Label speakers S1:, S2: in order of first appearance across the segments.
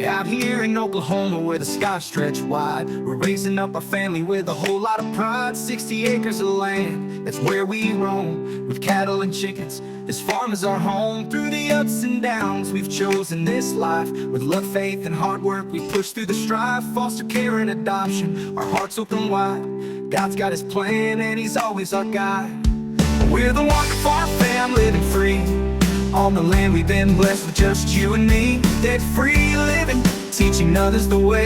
S1: Out here in Oklahoma where the skies stretch wide, we're raising up our family with a whole lot of pride. 60 acres of land, that's where we roam, with cattle and chickens. This farm is our home. Through the ups and downs, we've chosen this life. With love, faith, and hard work, we push through the strife. Foster care and adoption, our hearts open wide. God's got his plan and he's always our guide. We're the Walker Farm fam, living free on the land we've been blessed with, just you and me. Debt-free living, teaching others the way.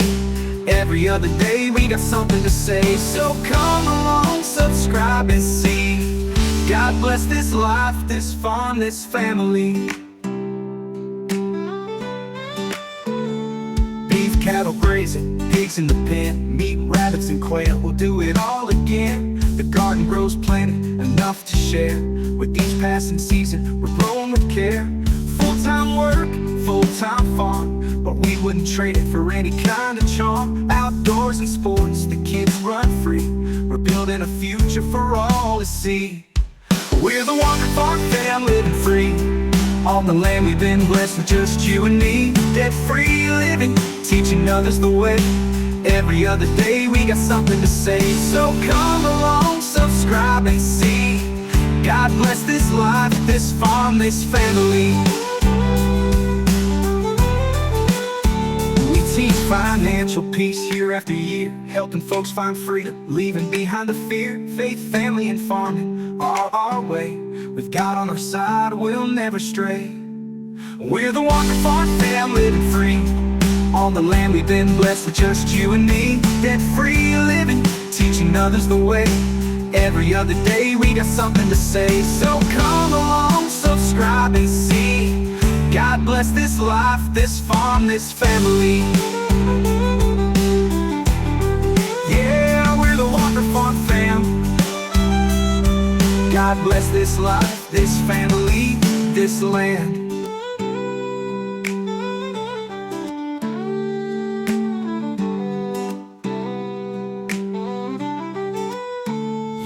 S1: Every other day we got something to say. So come along, subscribe and see. God bless this life, this farm, this family. Beef cattle grazing, pigs in the pen, meat, rabbits and quail, we'll do it all again. The garden grows plenty, enough to share. With each passing season, we're growing with care. Full-time work, full-time farm, but we wouldn't trade it for any kind of charm. Outdoors and sports, the kids run free. We're building a future for all to see. We're the Walker Farm fam, living free on the land we've been blessed with, just you and me. Debt-free living, teaching others the way. Every other day we got something to say. So come along, subscribe and see. God bless this life, this farm, this family. We teach financial peace year after year, helping folks find freedom, leaving behind the fear. Faith, family, and farming are our way. With God on our side, we'll never stray. We're the Walker Farm fam, living free on the land we've been blessed with, just you and me. Debt-free living, teaching others the way. Every other day we got something to say. So come along, subscribe and see. God bless this life, this farm, this family. Yeah, we're the Walker Farm fam. God bless this life, this family, this land.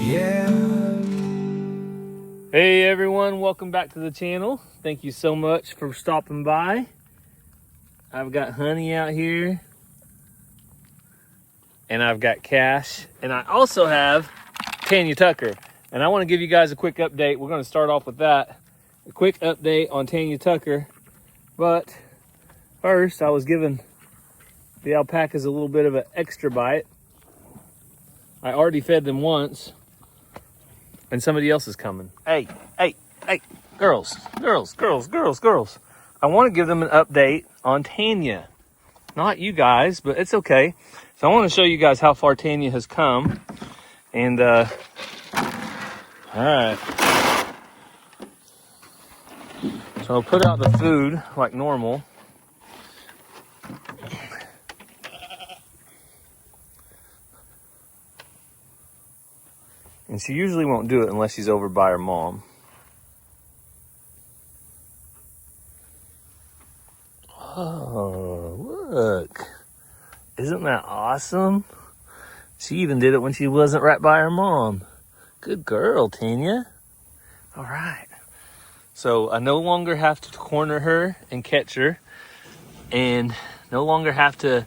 S1: Yeah.
S2: Hey everyone, welcome back to the channel. Thank you so much for stopping by. I've got Honey out here, and I've got Cash, and I also have Tanya Tucker. And I want to give you guys a quick update. We're going to start off with that. A quick update on Tanya Tucker. But first, I was giving the alpacas a little bit of an extra bite. I already fed them once, and somebody else is coming. Hey, girls. I want to give them an update on Tanya. Not you guys, but it's okay. So I want to show you guys how far Tanya has come. And, all right. So I'll put out the food like normal. And she usually won't do it unless she's over by her mom. Oh, look. Isn't that awesome? She even did it when she wasn't right by her mom. Good girl, Tanya. All right. So I no longer have to corner her and catch her, and no longer have to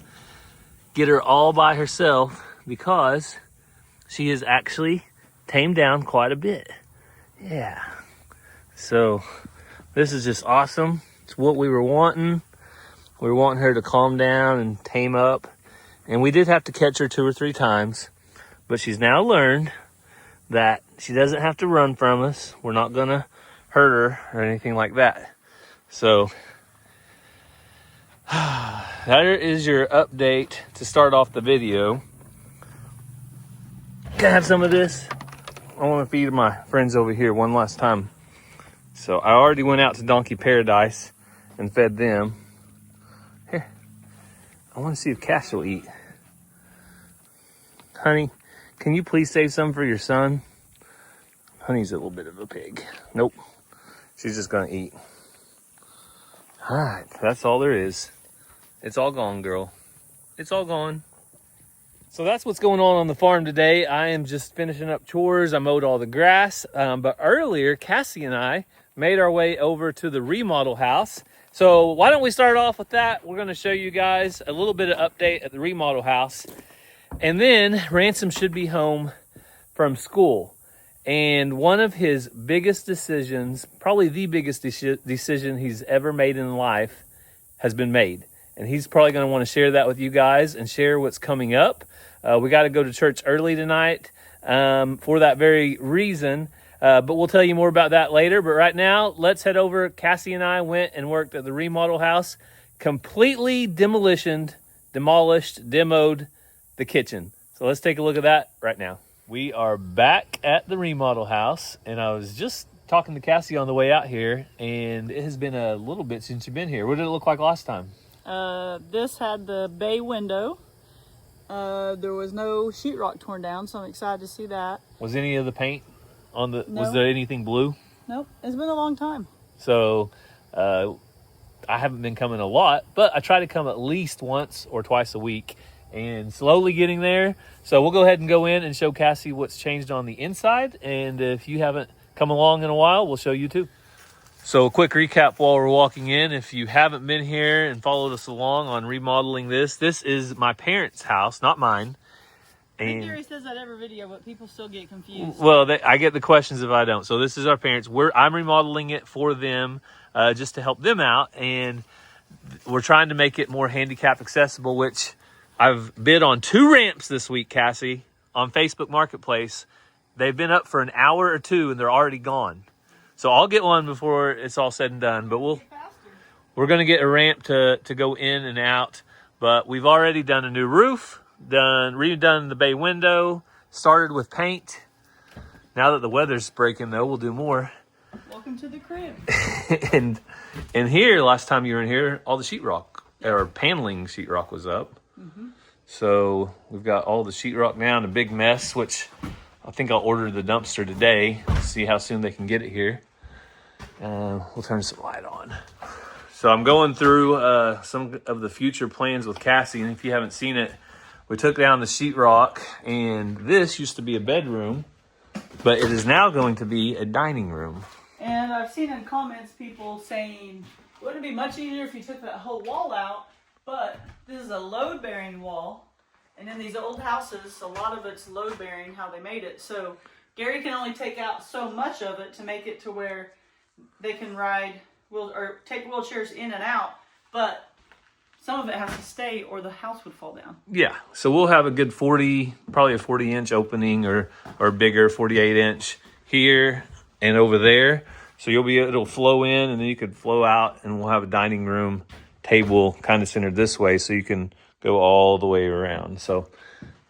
S2: get her all by herself, because she is actually tamed down quite a bit. Yeah. So this is just awesome. It's what we were wanting. We were wanting her to calm down and tame up. And we did have to catch her 2 or 3 times, but she's now learned that she doesn't have to run from us. We're not gonna hurt her or anything like that. So that is your update to start off the video. Can I have some of this? I want to feed my friends over here one last time. So I already went out to Donkey Paradise and fed them. Here, I want to see if Cash will eat. Honey, can you please save some for your son? Honey's a little bit of a pig. Nope, she's just gonna eat. All right, that's all there is. It's all gone, girl. It's all gone. So that's what's going on the farm today. I am just finishing up chores. I mowed all the grass. But earlier, Cassie and I made our way over to the remodel house. So why don't we start off with that? We're going to show you guys a little bit of update at the remodel house. And then Ransom should be home from school. And one of his biggest decisions, probably the biggest decision he's ever made in life, has been made. And he's probably going to want to share that with you guys and share what's coming up. We got to go to church early tonight for that very reason. But we'll tell you more about that later. But right now, let's head over. Cassie and I went and worked at the remodel house. Completely demolished demoed the kitchen. So let's take a look at that right now. We are back at the remodel house. And I was just talking to Cassie on the way out here. And it has been a little bit since you've been here. What did it look like last time?
S3: This had the bay window. There was no sheetrock torn down, so I'm excited to see that.
S2: Was any of the paint on the,
S3: No.
S2: Was there anything blue?
S3: Nope, it's been a long time.
S2: So, I haven't been coming a lot, but I try to come at least once or twice a week and slowly getting there. So we'll go ahead and go in and show Cassie what's changed on the inside. And if you haven't come along in a while, we'll show you too. So a quick recap while we're walking in. If you haven't been here and followed us along on remodeling this is my parents' house, not mine.
S3: And Gary says that every video, but people still get confused.
S2: Well, I get the questions if I don't. So this is our parents. I'm remodeling it for them just to help them out. And we're trying to make it more handicap accessible, which I've bid on 2 ramps this week, Cassie, on Facebook Marketplace. They've been up for an hour or 2 and they're already gone. So I'll get one before it's all said and done, but we're going to get a ramp to go in and out. But we've already done a new roof, redone the bay window, started with paint. Now that the weather's breaking though, we'll do more.
S3: Welcome to the crib.
S2: and here, last time you were in here, all the sheetrock, or paneling sheetrock was up. Mm-hmm. So we've got all the sheetrock now in a big mess, which I think I'll order the dumpster today, see how soon they can get it here. We'll turn some light on. So I'm going through some of the future plans with Cassie, and if you haven't seen it, we took down the sheetrock, and this used to be a bedroom, but it is now going to be a dining room.
S3: And I've seen in comments people saying, wouldn't it be much easier if you took that whole wall out? But this is a load-bearing wall. And in these old houses, a lot of it's load-bearing, how they made it. So Gary can only take out so much of it to make it to where they can take wheelchairs in and out. But some of it has to stay or the house would fall down.
S2: Yeah, so we'll have a good probably a 40-inch opening or bigger, 48-inch here and over there. So it'll flow in and then you could flow out, and we'll have a dining room table kind of centered this way so you can go all the way around. So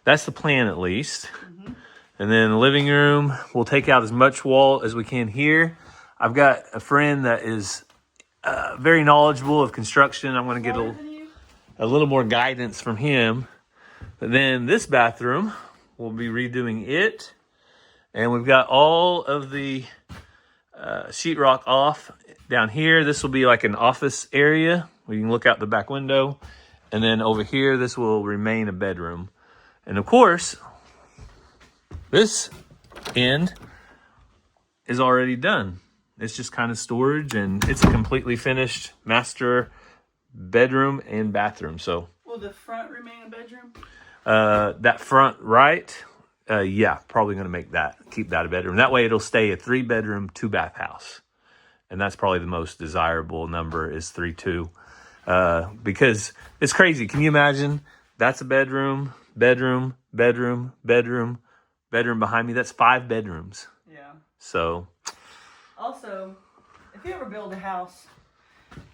S2: that's the plan at least. Mm-hmm. And then the living room, we'll take out as much wall as we can here. I've got a friend that is very knowledgeable of construction. I'm going to get a little more guidance from him. But then this bathroom, we'll be redoing it. And we've got all of the sheetrock off down here. This will be like an office area where you can look out the back window. And then over here, this will remain a bedroom. And of course, this end is already done. It's just kind of storage, and it's a completely finished master bedroom and bathroom. So
S3: will the front remain a bedroom?
S2: That front right, yeah, probably going to keep that a bedroom. That way it'll stay a 3-bedroom, 2-bath house. And that's probably the most desirable number is 3-2. Because it's crazy. Can you imagine? That's a bedroom behind me. That's 5 bedrooms.
S3: Yeah.
S2: So.
S3: Also, if you ever build a house,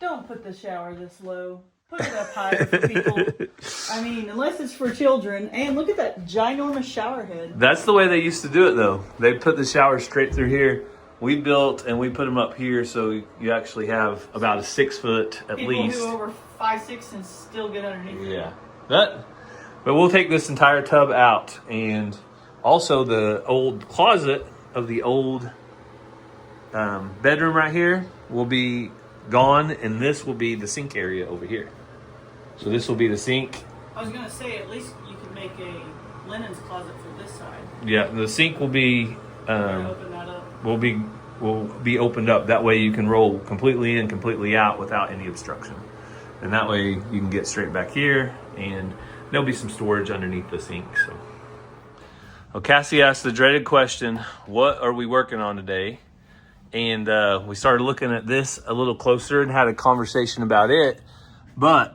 S3: don't put the shower this low. Put it up higher for people. I mean, unless it's for children. And look at that ginormous shower head.
S2: That's the way they used to do it, though. They put the shower straight through here. We built and we put them up here, so you actually have about a 6 foot at least.
S3: People who over 5'6" and still get underneath.
S2: Yeah, but we'll take this entire tub out, and also the old closet of the old bedroom right here will be gone, and this will be the sink area over here. So this will be the sink.
S3: I was gonna say at least you could make a linens closet for this side.
S2: Yeah, the sink will be.
S3: Open that up.
S2: We'll will be opened up. That way you can roll completely in, completely out without any obstruction. And that way you can get straight back here, and there'll be some storage underneath the sink. So, well, Cassie asked the dreaded question, what are we working on today? And we started looking at this a little closer and had a conversation about it. But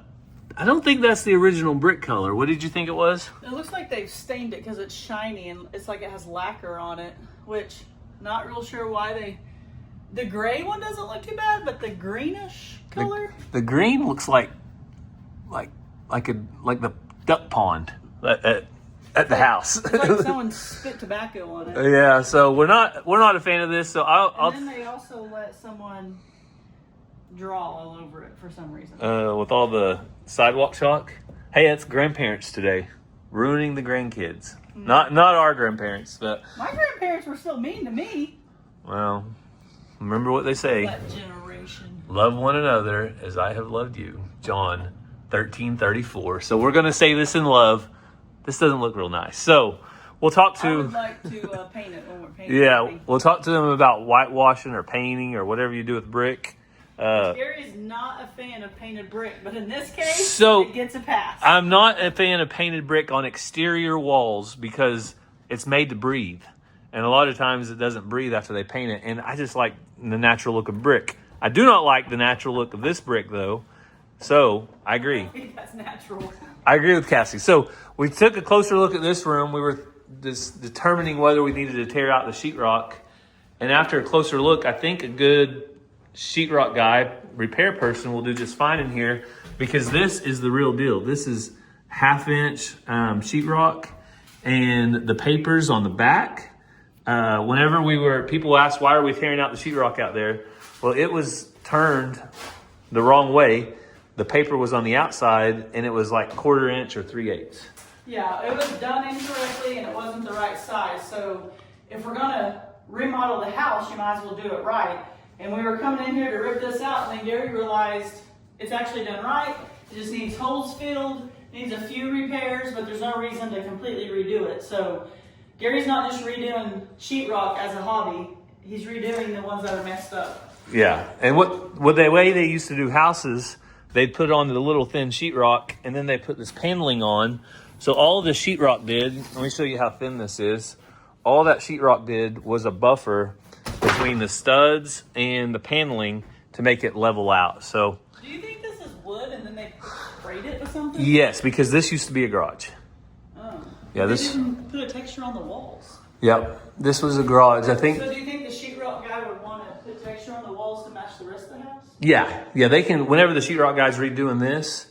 S2: I don't think that's the original brick color. What did you think it was?
S3: It looks like they've stained it because it's shiny and it's like it has lacquer on it, which not real sure why they... The gray one doesn't look too bad, but the greenish color?
S2: The green looks like the duck pond at the house.
S3: It's like someone spit tobacco on it.
S2: Yeah, so we're not a fan of this. So I'll
S3: And then they also let someone draw all over it for some reason.
S2: With all the sidewalk chalk. Hey, it's grandparents today, ruining the grandkids. Not our grandparents, but
S3: my grandparents were still mean to me.
S2: well, remember what they say.
S3: That generation.
S2: Love one another as I have loved you. John 13:34. So we're gonna say this in love. This doesn't look real nice. So we'll talk to.
S3: I would like to paint it when we're painting.
S2: Yeah,
S3: everything.
S2: we'll talk to them about whitewashing or painting or whatever you do with brick.
S3: Gary's not a fan of painted brick, but in this case,
S2: So,
S3: it gets a pass.
S2: I'm not a fan of painted brick on exterior walls because it's made to breathe. And a lot of times it doesn't breathe after they paint it. And I just like the natural look of brick. I do not like the natural look of this brick though. So I agree.
S3: I think that's natural.
S2: I agree with Cassie. So we took a closer look at this room. We were just determining whether we needed to tear out the sheetrock. And after a closer look, I think a good sheetrock guy, repair person, will do just fine in here because this is the real deal. This is 1/2 inch sheetrock, and the papers on the back. Whenever people asked why are we tearing out the sheetrock out there? Well, it was turned the wrong way. The paper was on the outside, and it was like 1/4 inch or 3/8.
S3: Yeah, it was done incorrectly and it wasn't the right size. So if we're gonna remodel the house, you might as well do it right. And we were coming in here to rip this out, and then Gary realized it's actually done right. It just needs holes filled, needs a few repairs, but there's no reason to completely redo it. So Gary's not just redoing sheetrock as a hobby, he's redoing the ones that are messed up.
S2: Yeah, and the way they used to do houses, they'd put on the little thin sheetrock, and then they put this paneling on. So all the sheetrock did, let me show you how thin this is. All that sheetrock did was a buffer between the studs and the paneling to make it level out. So
S3: Do you think this is wood and then they sprayed it with something?
S2: yes, because this used to be a garage.
S3: Oh.
S2: Yeah,
S3: They
S2: this.
S3: didn't put a texture on the walls.
S2: Yep, this was a garage. I think.
S3: So do you think the sheetrock guy would want to put texture on the walls to match the rest of the house?
S2: Yeah, they can. Whenever the sheetrock guy's redoing this,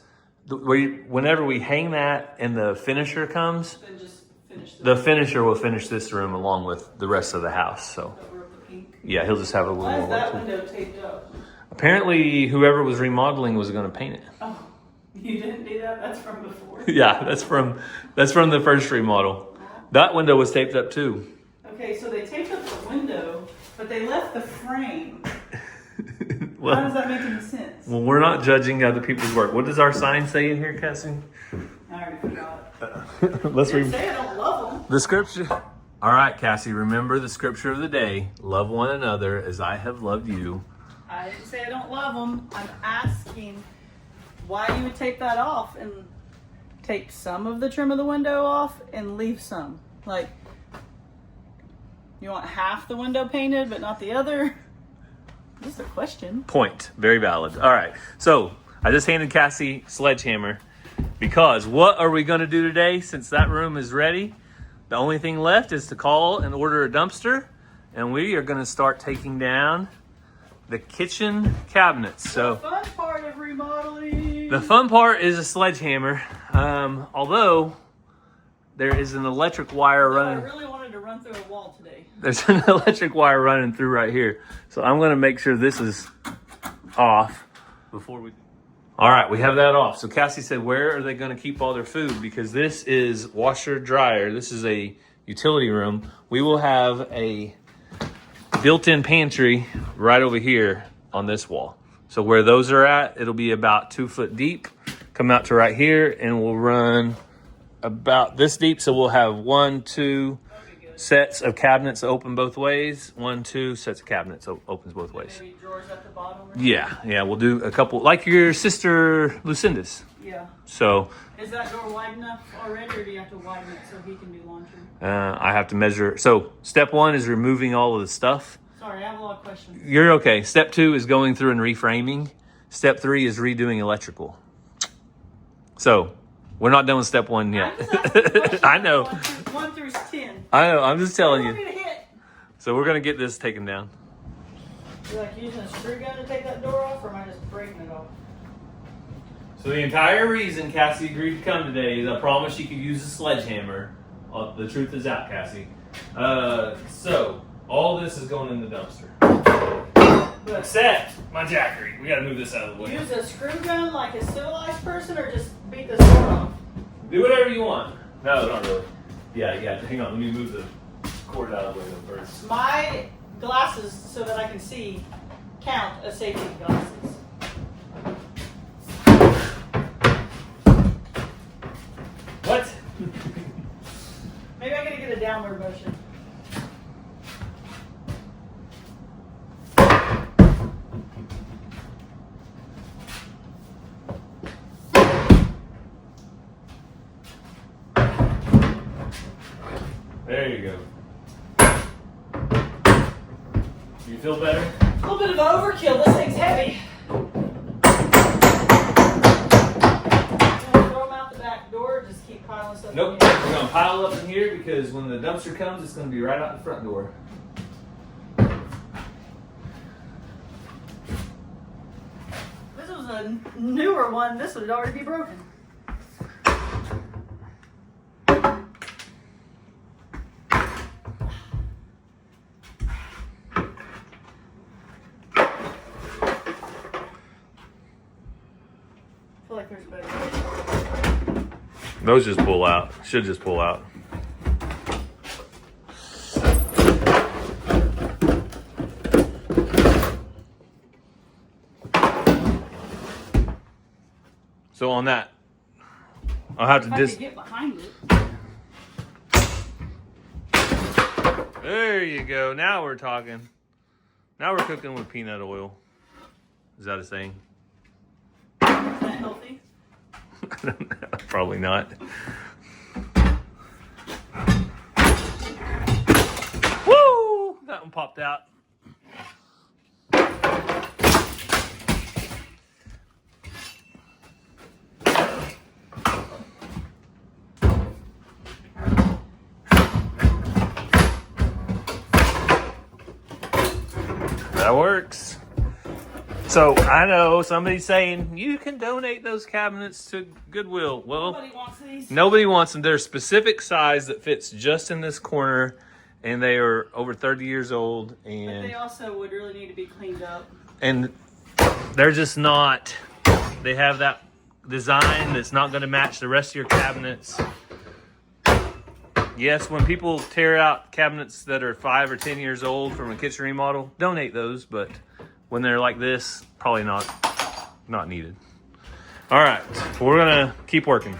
S2: whenever we hang that and the finisher comes,
S3: Then just finish
S2: the finisher will finish this room along with the rest of the house. So
S3: cover up the pink.
S2: yeah, he'll just have a little
S3: Why is
S2: more
S3: that
S2: work.
S3: window taped up?
S2: Apparently, whoever was remodeling was going to paint it.
S3: Oh, you didn't do that? That's from before.
S2: Yeah, that's from the first remodel. That window was taped up too.
S3: Okay, so they taped up the window, but they left the frame. How
S2: Well,
S3: does that make any sense?
S2: well, we're not judging other people's work. What does our sign say in here, Cassie?
S3: I already forgot.
S2: Let's
S3: Didn't
S2: read
S3: say I don't love them.
S2: the scripture. All right, Cassie, remember the scripture of the day. Love one another as I have loved you.
S3: I didn't say I don't love them. I'm asking why you would tape that off and take some of the trim of the window off and leave some. Like, you want half the window painted but not the other? Just a question.
S2: Point. Very valid. All right. So I just handed Cassie sledgehammer because what are we going to do today since that room is ready? The only thing left is to call and order a dumpster, and we are going to start taking down the kitchen cabinets. So
S3: The fun part of remodeling.
S2: the fun part is a sledgehammer. Although there is an electric wire
S3: I
S2: running.
S3: really wanted to run through a wall today.
S2: There's an electric wire running through right here. So I'm going to make sure this is off before we... All right, we have that off. So Cassie said, where are they going to keep all their food? Because this is washer dryer. This is a utility room. We will have a built-in pantry right over here on this wall. So where those are at, it'll be about 2 foot deep. Come out to right here and we'll run about this deep. So we'll have 1, 2, sets of cabinets open both ways. 1, 2 sets of cabinets opens both ways.
S3: Maybe drawers at the bottom. Or
S2: Yeah, we'll do a couple like your sister Lucinda's.
S3: Yeah.
S2: So
S3: Is that door wide enough already, or do you have to widen it so he can do laundry?
S2: I have to measure. So step 1 is removing all of the stuff.
S3: Sorry, I have a lot of questions.
S2: You're okay. Step 2 is going through and reframing. Step 3 is redoing electrical. So we're not done with step 1 yet.
S3: I'm just asking questions.
S2: I know.
S3: 1 through 10.
S2: I know. I'm just telling
S3: What do
S2: you.
S3: you want me to hit?
S2: So we're gonna get this taken down.
S3: You like using a screw gun to take that door off, or am I just breaking it off?
S2: So the entire reason Cassie agreed to come today is I promised she could use a sledgehammer. The truth is out, Cassie. So all this is going in the dumpster. Except my jackery. We gotta move this out of the way.
S3: Use a screw gun like a civilized person, or just beat this door off?
S2: Do whatever you want. No, not really. Yeah. Hang on. Let me move the cord out of the way though first.
S3: My glasses, so that I can see, count as safety glasses.
S2: What?
S3: Maybe I gotta get a downward motion.
S2: There you go. You feel better?
S3: A little bit of overkill. This thing's heavy. Throw them out the back door. Just keep piling stuff.
S2: Nope.
S3: in.
S2: We're gonna pile up in here because when the dumpster comes, it's gonna be right out the front door.
S3: If this was a newer one, this would already be broken. I feel like there's better.
S2: Those just pull out. Should just pull out. So on that, I'll have to
S3: If I could get behind it.
S2: There you go. Now we're talking. Now we're cooking with peanut oil. Is that a saying?
S3: Is that healthy?
S2: I don't know. Probably not. Woo! That one popped out. That works. So I know somebody's saying you can donate those cabinets to Goodwill. Well,
S3: Nobody wants these.
S2: nobody wants them. They're a specific size that fits just in this corner, and they are over 30 years old,
S3: But they
S2: and
S3: also would really need to be cleaned up.
S2: they're just not. They have that design that's not going to match the rest of your cabinets. Yes, when people tear out cabinets that are 5 or 10 years old from a kitchen remodel, donate those. But when they're like this, probably not needed. All right, we're gonna keep working.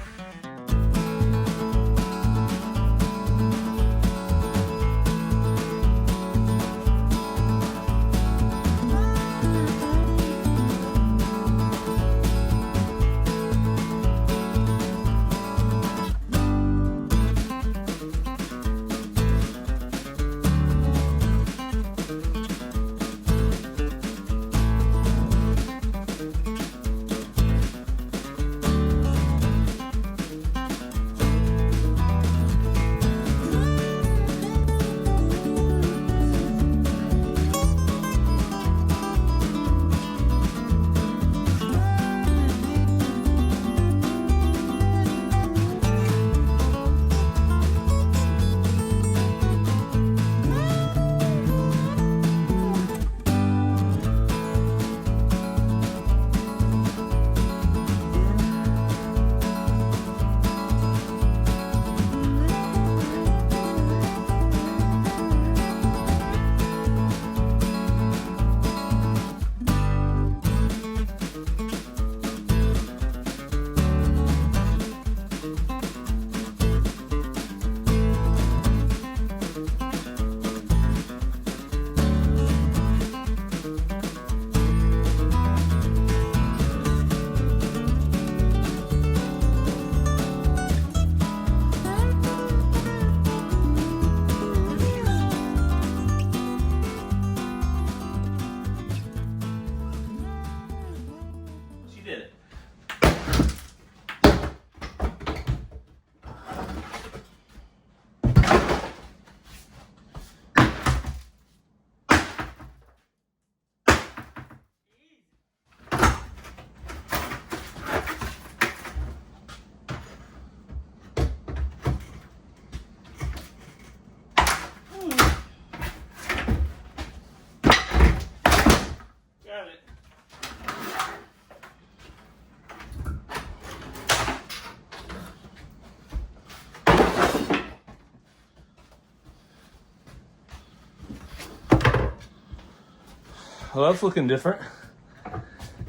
S2: well, that's looking different.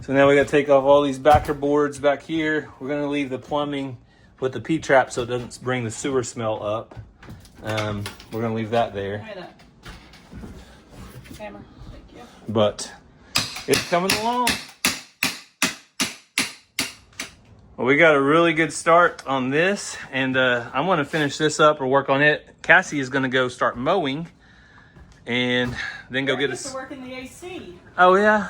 S2: So now we got to take off all these backer boards back here. We're going to leave the plumbing with the P-trap so it doesn't bring the sewer smell up. We're going to leave that there.
S3: Hammer. Thank you.
S2: But it's coming along. Well, we got a really good start on this, and I'm going to finish this up or work on it. Cassie is going to go start mowing, and then go get us.
S3: Work in the AC.
S2: Oh yeah.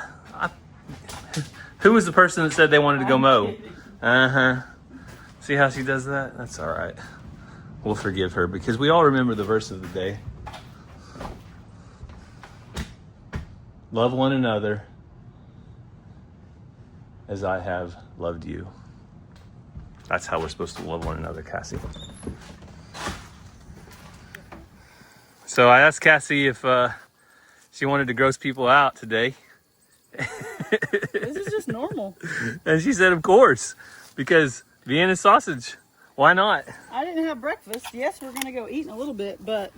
S2: Who was the person that said they wanted to go mow? See how she does that? That's all right. We'll forgive her because we all remember the verse of the day. Love one another as I have loved you. That's how we're supposed to love one another, Cassie. So I asked Cassie if she wanted to gross people out today.
S3: This is just normal.
S2: And she said, of course, because Vienna sausage. Why not?
S3: I didn't have breakfast. Yes, we're going to go eat in a little bit, but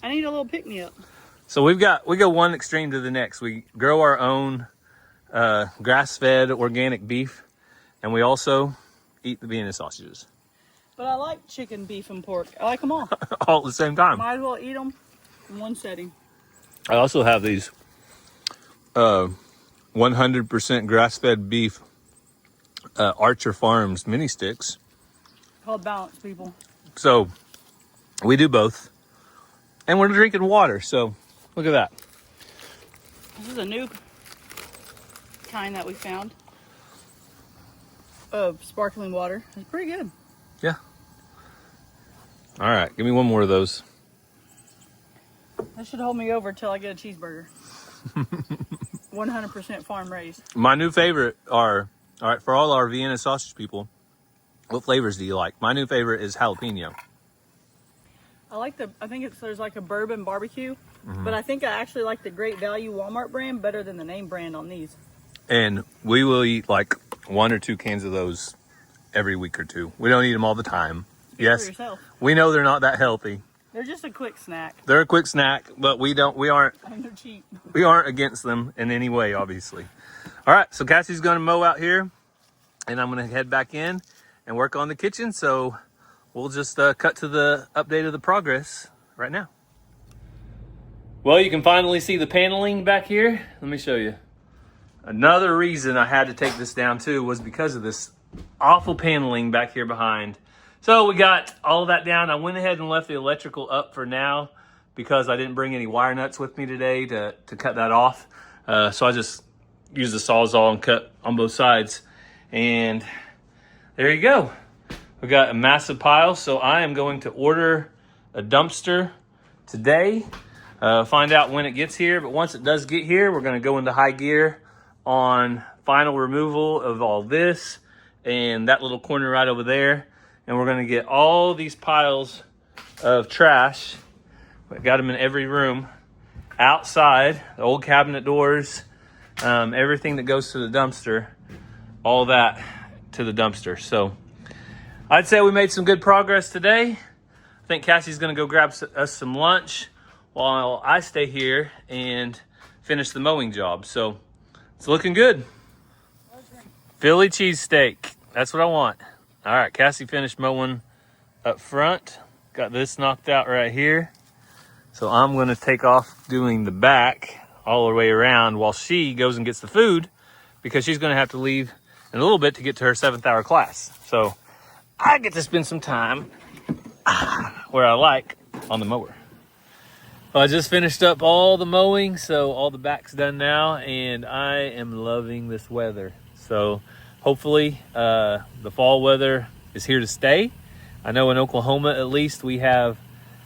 S3: I need a little pick-me-up.
S2: So we go one extreme to the next. We grow our own grass-fed organic beef, and we also eat the Vienna sausages.
S3: But I like chicken, beef, and pork. I like them all.
S2: All at the same time.
S3: Might as well eat them in one setting.
S2: I also have these 100% grass-fed beef Archer Farms mini sticks.
S3: Called balance, people.
S2: So we do both. And we're drinking water, so look at that.
S3: This is a new kind that we found of sparkling water. It's pretty good.
S2: Yeah. All right, give me one more of those.
S3: That should hold me over till I get a cheeseburger. 100% farm raised.
S2: My new favorite are, all right, for all our Vienna sausage people, what flavors do you like? My new favorite is jalapeno.
S3: I think there's like a bourbon barbecue, but I think I actually like the Great Value Walmart brand better than the name brand on these.
S2: And we will eat like 1 or 2 cans of those every week or two. We don't eat them all the time. Yes,
S3: For yourself.
S2: we know they're not that healthy.
S3: They're just a quick snack.
S2: They're a quick snack, but we aren't
S3: And they're cheap.
S2: we aren't against them in any way, obviously. All right, so Cassie's going to mow out here, and I'm going to head back in and work on the kitchen. So we'll just cut to the update of the progress right now. Well, you can finally see the paneling back here. Let me show you. Another reason I had to take this down too was because of this awful paneling back here behind. So we got all of that down. I went ahead and left the electrical up for now because I didn't bring any wire nuts with me today to cut that off. So I just used the Sawzall and cut on both sides. And there you go. We got a massive pile. So I am going to order a dumpster today. Find out when it gets here. But once it does get here, we're going to go into high gear on final removal of all this and that little corner right over there. And we're going to get all these piles of trash. We got them in every room outside, the old cabinet doors, everything that goes to the dumpster, all that to the dumpster. So I'd say we made some good progress today. I think Cassie's going to go grab us some lunch while I stay here and finish the mowing job. So it's looking good. Philly cheesesteak. That's what I want. All right, Cassie finished mowing up front. Got this knocked out right here. So I'm going to take off doing the back all the way around while she goes and gets the food because she's going to have to leave in a little bit to get to her 7th hour class. So I get to spend some time where I like on the mower. Well, I just finished up all the mowing, so all the back's done now, and I am loving this weather. So hopefully the fall weather is here to stay. I know in Oklahoma, at least, we have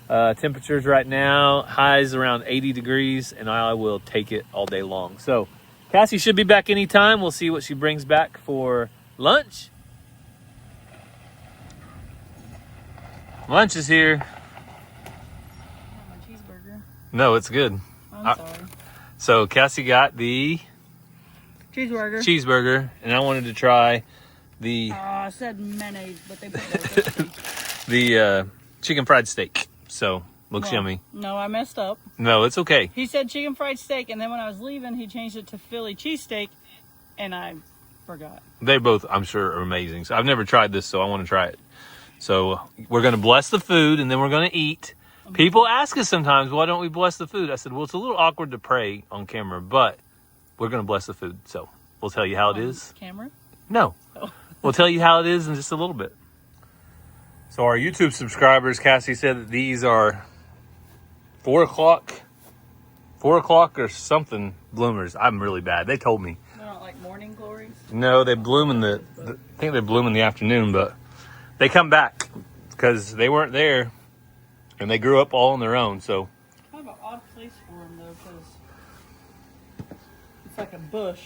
S2: temperatures right now, highs around 80 degrees, and I will take it all day long. So Cassie should be back anytime. We'll see what she brings back for lunch. Lunch is here.
S3: My cheeseburger.
S2: No, it's good.
S3: I'm sorry.
S2: So Cassie got the
S3: Cheeseburger.
S2: and I wanted to try the
S3: I said mayonnaise, but they put that.
S2: the chicken fried steak. So Looks yummy.
S3: No, I messed up.
S2: No, it's okay.
S3: He said chicken fried steak, and then when I was leaving, he changed it to Philly cheesesteak, and I forgot.
S2: They both, I'm sure, are amazing. So I've never tried this, so I want to try it. So we're going to bless the food, and then we're going to eat. People ask us sometimes, why don't we bless the food? I said, well, it's a little awkward to pray on camera, but we're going to bless the food. So we'll tell you how it is.
S3: Camera?
S2: No.
S3: Oh.
S2: We'll tell you how it is in just a little bit. So our YouTube subscribers, Cassie said that these are 4 o'clock or something bloomers. I'm really bad. They told me.
S3: They're not like morning glories?
S2: No, they bloom in I think they bloom in the afternoon, but they come back because they weren't there and they grew up all on their own. So
S3: Kind of an odd place for them though, because it's like a bush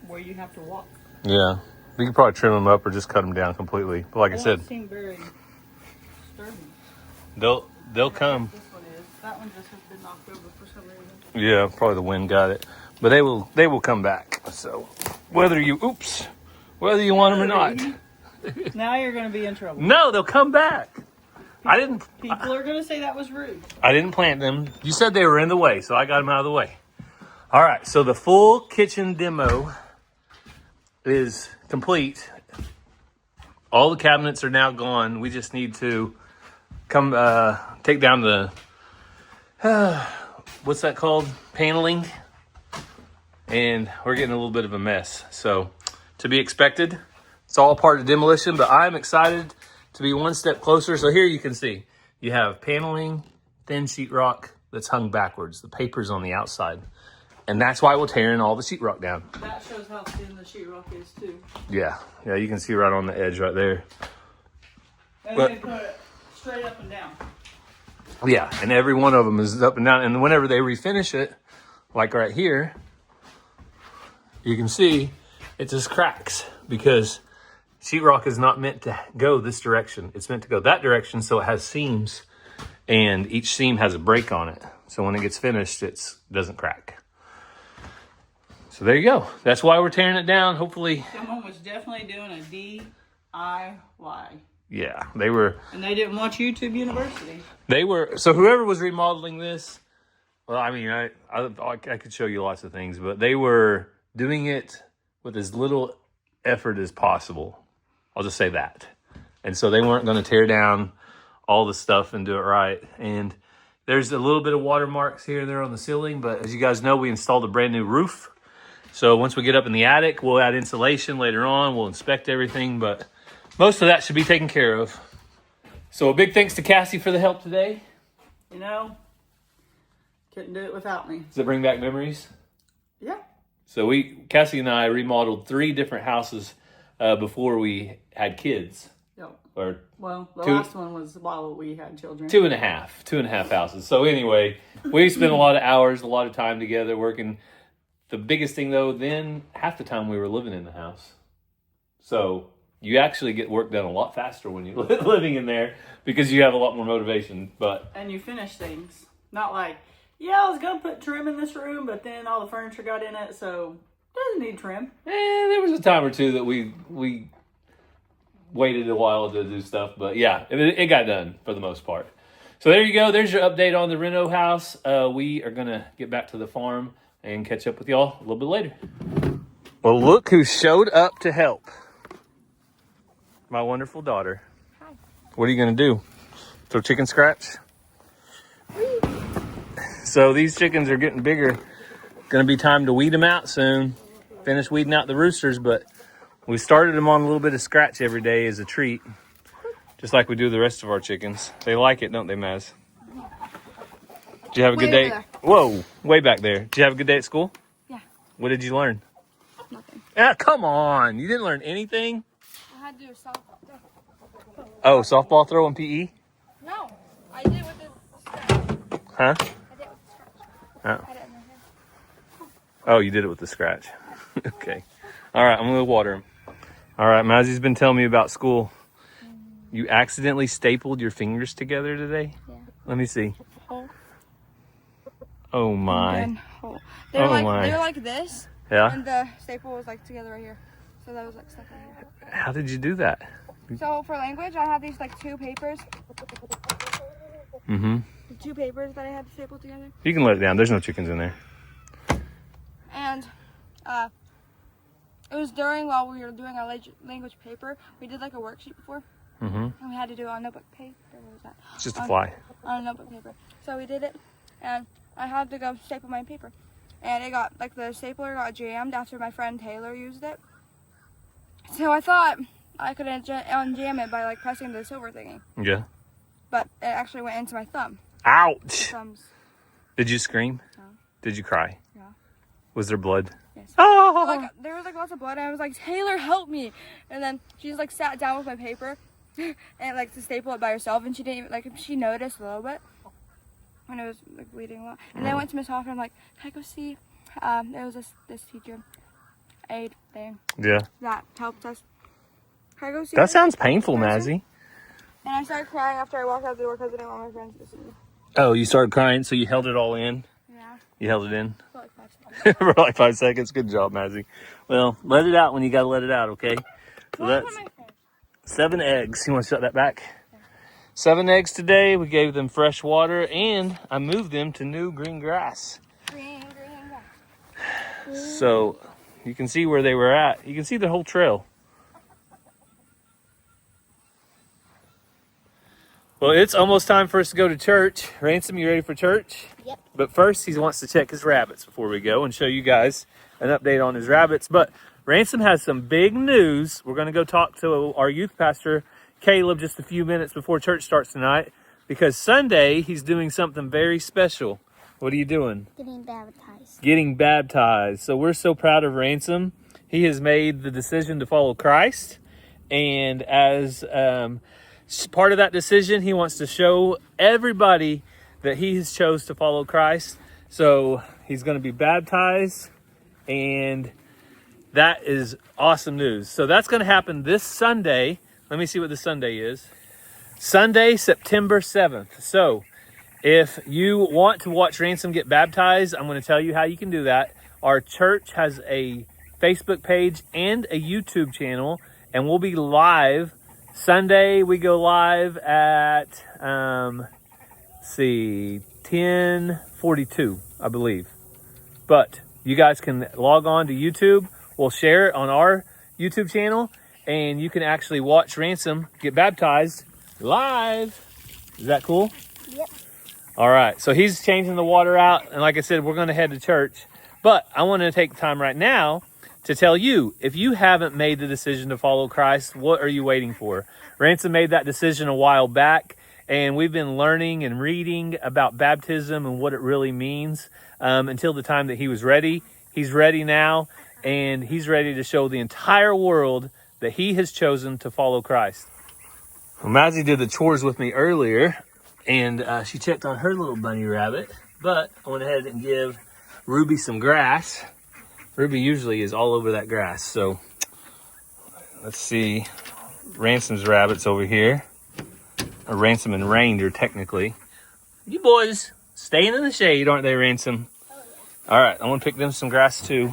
S3: where you have to walk.
S2: yeah, we could probably trim them up or just cut them down completely. But like I said,
S3: They don't seem very sturdy.
S2: they'll come.
S3: This one is. That one just has been knocked over for some reason.
S2: Yeah, probably the wind got it, but they will come back. So whether you want them or not,
S3: Now you're going to be in trouble.
S2: no, they'll come back.
S3: People are going to say that was rude.
S2: I didn't plant them. You said they were in the way, so I got them out of the way. All right, so the full kitchen demo is complete. All the cabinets are now gone. We just need to come take down the what's that called? Paneling. And we're getting a little bit of a mess. So to be expected, it's all part of demolition, but I'm excited to be one step closer. So here you can see you have paneling, thin sheetrock that's hung backwards. The paper's on the outside. And that's why we're tearing all the sheetrock down.
S3: That shows how thin the sheetrock is too.
S2: Yeah, you can see right on the edge right there.
S3: And
S2: But-
S3: then put it straight up and down.
S2: Yeah, and every one of them is up and down. And whenever they refinish it, like right here, you can see it just cracks because sheetrock is not meant to go this direction. It's meant to go that direction so it has seams, and each seam has a break on it. So when it gets finished, it doesn't crack. So there you go. That's why we're tearing it down. Hopefully,
S3: Someone was definitely doing a DIY.
S2: yeah, they were.
S3: And they didn't watch YouTube University.
S2: They were, so whoever was remodeling this, well, I mean, I could show you lots of things, but they were doing it with as little effort as possible. I'll just say that. And so they weren't going to tear down all the stuff and do it right. And there's a little bit of watermarks here and there on the ceiling, but as you guys know, we installed a brand new roof. So once we get up in the attic, we'll add insulation later on. We'll inspect everything, but most of that should be taken care of. So a big thanks to Cassie for the help today.
S3: You know, couldn't do it without me.
S2: Does it bring back memories?
S3: Yeah.
S2: So Cassie and I remodeled 3 different houses before we had kids.
S3: Yep.
S2: Or
S3: Well, the
S2: Two-
S3: last one was while we had children.
S2: 2.5 houses. So anyway, we spent a lot of hours, a lot of time together working. The biggest thing though, then half the time we were living in the house. So you actually get work done a lot faster when you're living in there because you have a lot more motivation. But
S3: And you finish things. Not like, yeah, I was going to put trim in this room, but then all the furniture got in it, so it doesn't need trim.
S2: there was a time or two that we waited a while to do stuff. But yeah, it got done for the most part. So there you go. There's your update on the reno house. We are going to get back to the farm and catch up with y'all a little bit later. Well, look who showed up to help. My wonderful daughter.
S4: Hi.
S2: What are you going to do? Throw chicken scratch? So these chickens are getting bigger. Going to be time to weed them out soon. Finish weeding out the roosters, but we started them on a little bit of scratch every day as a treat. Just like we do the rest of our chickens. They like it, don't they, Maz? Did you have a good
S4: Way
S2: day?
S4: over there.
S2: Whoa, way back there. Did you have a good day at school?
S4: Yeah.
S2: What did you learn?
S4: Nothing.
S2: Ah, come on. You didn't learn anything?
S4: I had to do softball.
S2: Oh, softball throw and PE?
S4: No, I did it with the scratch.
S2: Huh?
S4: I did it with the scratch.
S2: Oh.
S4: I did it in my hair.
S2: Oh, you did it with the scratch. Okay. All right, I'm going to water him. All right, Mazzy's been telling me about school. You accidentally stapled your fingers together today?
S4: Yeah.
S2: Let me see.
S4: Hole.
S2: Oh, my.
S4: And hole. They
S2: Oh,
S4: were like
S2: my.
S4: they were like this,
S2: Yeah?
S4: and the staple was like together right here. So that was like stuck right here.
S2: How did you do that?
S4: So for language, I have these like 2 papers.
S2: Mm-hmm.
S4: The 2 papers that I had to staple together.
S2: You can let it down. There's no chickens in there.
S4: And it was while we were doing our language paper. We did like a worksheet before.
S2: Mm-hmm.
S4: And we had to do it on notebook paper. What was that?
S2: It's just a fly.
S4: On a notebook paper. So we did it, and I had to go staple my paper. And it got, like, the stapler got jammed after my friend Taylor used it. So I thought I could unjam it by, like, pressing the silver thingy.
S2: Yeah.
S4: But it actually went into my thumb.
S2: Ouch!
S4: Thumbs.
S2: Did you scream?
S4: No.
S2: Did you cry?
S4: Yeah.
S2: Was there blood?
S4: Yes.
S2: Oh!
S4: Like, there was, like, lots of blood, and I was like, Taylor, help me! And then she just, like, sat down with my paper and, like, to staple it by herself, and she didn't even, like, she noticed a little bit when it was, like, bleeding a lot. And then I went to Miss Hoffman, I'm like, can I go see? It was this teacher aide thing
S2: Yeah.
S4: that helped us. Can I go see
S2: That
S4: her?
S2: sounds painful,
S4: Person?
S2: Mazzy.
S4: And I started crying after I walked out the door because I didn't want my friends to see me.
S2: Oh, you started crying, so you held it all in?
S4: Yeah.
S2: You held it in?
S4: For like 5 seconds.
S2: For like 5 seconds. Good job, Mazzy. Well, let it out when you gotta let it out, okay? So
S4: Well,
S2: that's
S4: my friends.
S2: 7 eggs. You want to shut that back? 7 eggs today. We gave them fresh water, and I moved them to new green grass.
S4: Green grass.
S2: So you can see where they were at. You can see the whole trail. Well, it's almost time for us to go to church. Ransom, you ready for church?
S4: Yep.
S2: But first, he wants to check his rabbits before we go and show you guys an update on his rabbits. But Ransom has some big news. We're going to go talk to our youth pastor, Caleb, just a few minutes before church starts tonight, because Sunday he's doing something very special. What are you doing?
S5: Getting baptized.
S2: Getting baptized. So we're so proud of Ransom. He has made the decision to follow Christ. And as part of that decision, he wants to show everybody that he has chose to follow Christ. So he's going to be baptized. And that is awesome news. So that's going to happen this Sunday. Let me see what the Sunday is. Sunday, September 7th. So if you want to watch Ransom get baptized, I'm going to tell you how you can do that. Our church has a Facebook page and a YouTube channel, and we'll be live. Sunday, we go live at, 10:42, I believe. But you guys can log on to YouTube. We'll share it on our YouTube channel, and you can actually watch Ransom get baptized live. Is that cool?
S5: Yep.
S2: All right, so he's changing the water out, and like I said, we're going to head to church. But I want to take time right now to tell you, if you haven't made the decision to follow Christ, what are you waiting for? Ransom made that decision a while back, and we've been learning and reading about baptism and what it really means until the time that he was ready. He's ready now, and he's ready to show the entire world that he has chosen to follow Christ. Well, Mazzy did the chores with me earlier, and she checked on her little bunny rabbit, but I went ahead and give Ruby some grass. Ruby usually is all over that grass, so let's see. Ransom's rabbits over here. Or Ransom and Reindeer, technically. You boys staying in the shade, aren't they, Ransom?
S5: Oh, yeah.
S2: All right, I'm going to pick them some grass, too.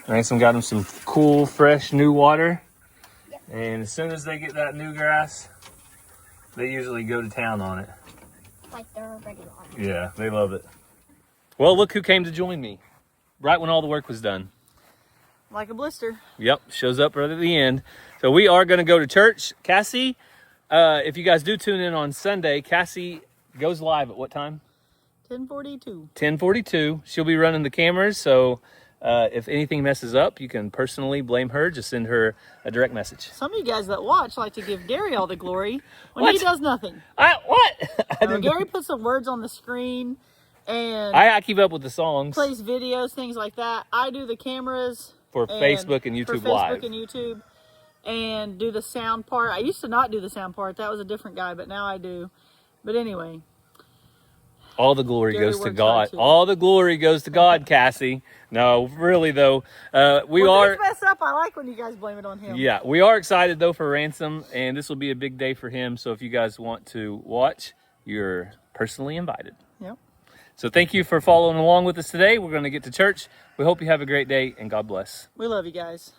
S2: Ransom got them some cool, fresh, new water.
S5: Yep.
S2: And as soon as they get that new grass, they usually go to town on it.
S5: Like they're already on.
S2: Yeah, they love it. Well, look who came to join me right when all the work was done.
S3: Like a blister.
S2: Yep, shows up right at the end. So we are going to go to church. Cassie, if you guys do tune in on Sunday, Cassie goes live at what time?
S3: 10:42.
S2: 10:42. She'll be running the cameras, so if anything messes up, you can personally blame her. Just send her a direct message.
S3: Some of you guys that watch like to give Gary all the glory when
S2: What?
S3: he does nothing.
S2: What? I, didn't-
S3: Gary puts some words on the screen and
S2: I keep up with the songs
S3: plays videos, things like that. I do the cameras
S2: for Facebook and
S3: for
S2: YouTube
S3: Facebook
S2: Live.
S3: and YouTube, and do the sound part. I used to not do the sound part. That was a different guy, but now I do. But anyway,
S2: All the glory
S3: Gary
S2: goes to
S3: works
S2: God.
S3: hard, too.
S2: All the glory goes to God, Cassie. No, really though, we
S3: when
S2: are.
S3: things mess up, I like when you guys blame it on him.
S2: Yeah, we are excited though for Ransom, and this will be a big day for him. So if you guys want to watch, you're personally invited.
S3: Yep.
S2: So thank you for following along with us today. We're going to get to church. We hope you have a great day, and God bless.
S3: We love you guys.